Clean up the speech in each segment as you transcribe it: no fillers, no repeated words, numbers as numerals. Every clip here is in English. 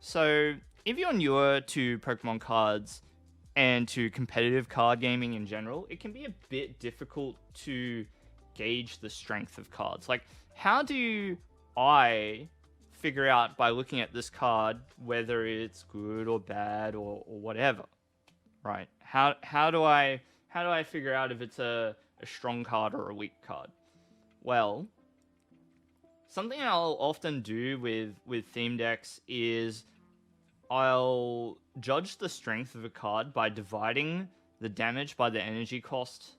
So, if you're newer to Pokemon cards and to competitive card gaming in general, it can be a bit difficult to gauge the strength of cards. Like, how do I figure out by looking at this card whether it's good or bad or whatever? Right? How do I figure out if it's a strong card or a weak card? Well, something I'll often do with theme decks is I'll judge the strength of a card by dividing the damage by the energy cost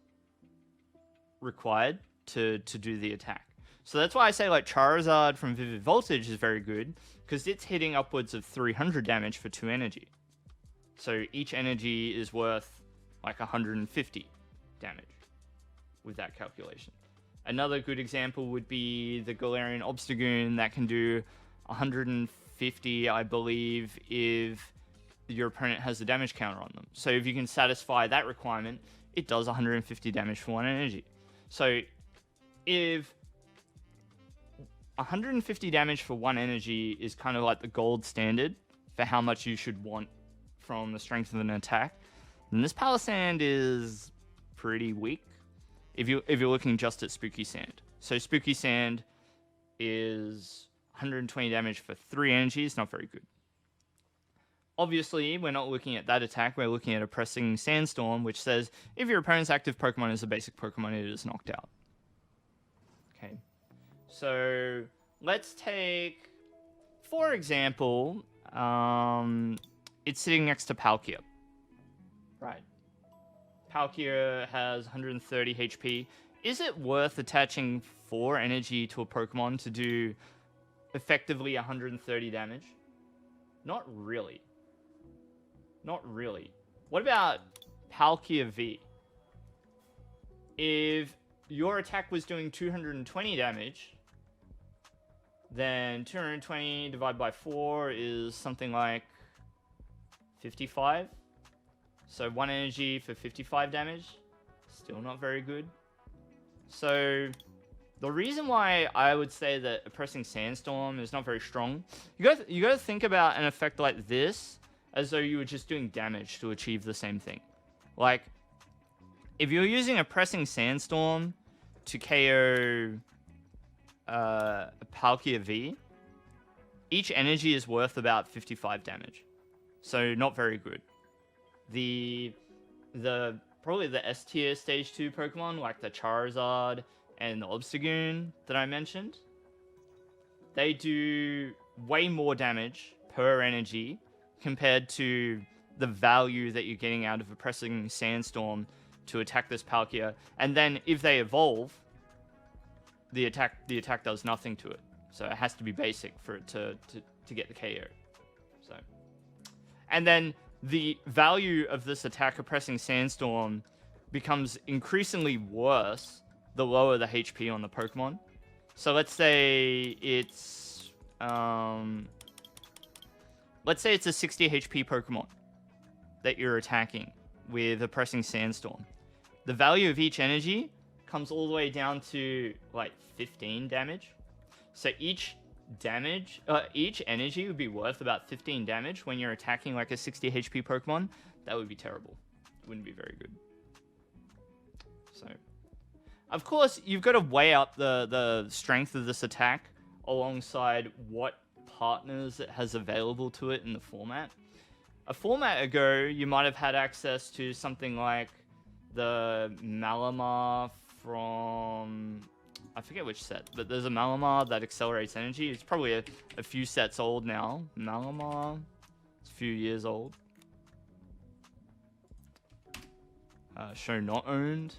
required to do the attack. So that's why I say like Charizard from Vivid Voltage is very good, because it's hitting upwards of 300 damage for 2 energy. So each energy is worth like 150 damage with that calculation. Another good example would be the Galarian Obstagoon that can do 150, I believe, if your opponent has a damage counter on them. So if you can satisfy that requirement, it does 150 damage for 1 energy. So if 150 damage for 1 energy is kind of like the gold standard for how much you should want from the strength of an attack, then this Palossand is pretty weak if you're looking just at Spooky Sand. So Spooky Sand is 120 damage for 3 energy. It's not very good. Obviously, we're not looking at that attack. We're looking at a Pressing Sandstorm, which says if your opponent's active Pokemon is a basic Pokemon, it is knocked out. Okay. So let's take, for example, it's sitting next to Palkia. Right. Palkia has 130 HP. Is it worth attaching 4 energy to a Pokemon to do effectively 130 damage? Not really. Not really. What about Palkia V? If your attack was doing 220 damage, then 220 divided by 4 is something like 55. So 1 energy for 55 damage. Still not very good. So the reason why I would say that a Pressing Sandstorm is not very strong, you got to think about an effect like this as though you were just doing damage to achieve the same thing. Like, if you're using a Pressing Sandstorm to KO a Palkia V, each energy is worth about 55 damage. So not very good. Probably the S tier stage 2 Pokemon, like the Charizard and the Obstagoon that I mentioned, they do way more damage per energy compared to the value that you're getting out of a Pressing Sandstorm to attack this Palkia. And then if they evolve, the attack does nothing to it. So it has to be basic for it to get the KO. So, and then the value of this attack, a Pressing Sandstorm, becomes increasingly worse the lower the HP on the Pokemon. So let's say it's a 60 HP Pokemon that you're attacking with a Pressing Sandstorm. The value of each energy comes all the way down to like 15 damage. So each energy would be worth about 15 damage when you're attacking like a 60 HP Pokemon. That would be terrible. It wouldn't be very good. So, of course, you've got to weigh up the strength of this attack alongside what partners it has available to it in the format. A format ago, you might have had access to something like the Malamar from, I forget which set, but there's a Malamar that accelerates energy. It's probably a few sets old now. Malamar, it's a few years old. Show not owned.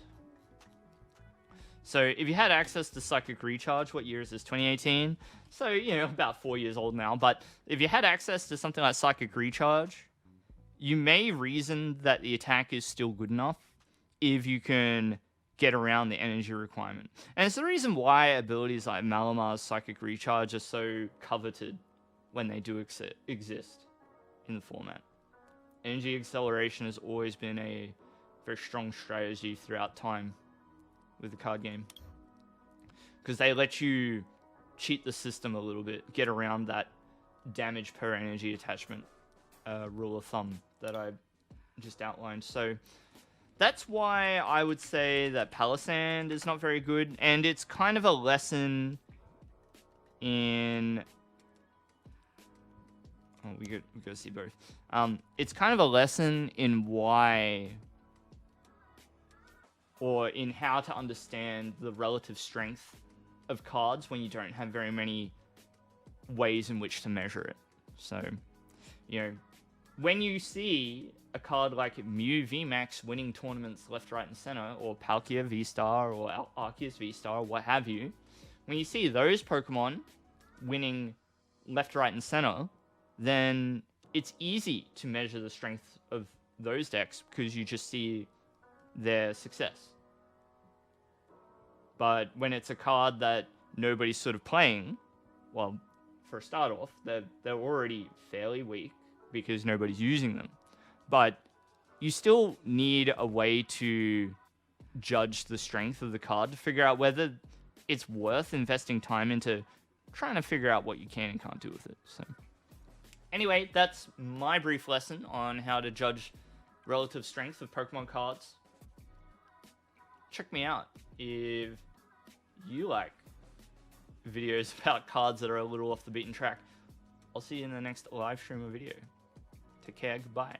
So if you had access to Psychic Recharge, what year is this? 2018? So, about 4 years old now. But if you had access to something like Psychic Recharge, you may reason that the attack is still good enough if you can get around the energy requirement. And it's the reason why abilities like Malamar's Psychic Recharge are so coveted when they do exist in the format. Energy acceleration has always been a very strong strategy throughout time with the card game, because they let you cheat the system a little bit, get around that damage per energy attachment rule of thumb that I just outlined. So that's why I would say that Palossand is not very good, and it's kind of a lesson in... Oh, we go see both. It's kind of a lesson in why, or in how to understand the relative strength of cards when you don't have very many ways in which to measure it. So, you know, when you see a card like Mew VMAX winning tournaments left, right, and center, or Palkia V-Star, or Arceus V-Star, or what have you, when you see those Pokemon winning left, right, and center, then it's easy to measure the strength of those decks because you just see their success. But when it's a card that nobody's sort of playing, well, for a start off, they're already fairly weak because nobody's using them. But you still need a way to judge the strength of the card to figure out whether it's worth investing time into trying to figure out what you can and can't do with it. So anyway, that's my brief lesson on how to judge relative strength of Pokemon cards. Check me out if you like videos about cards that are a little off the beaten track. I'll see you in the next live stream or video. Take care, goodbye.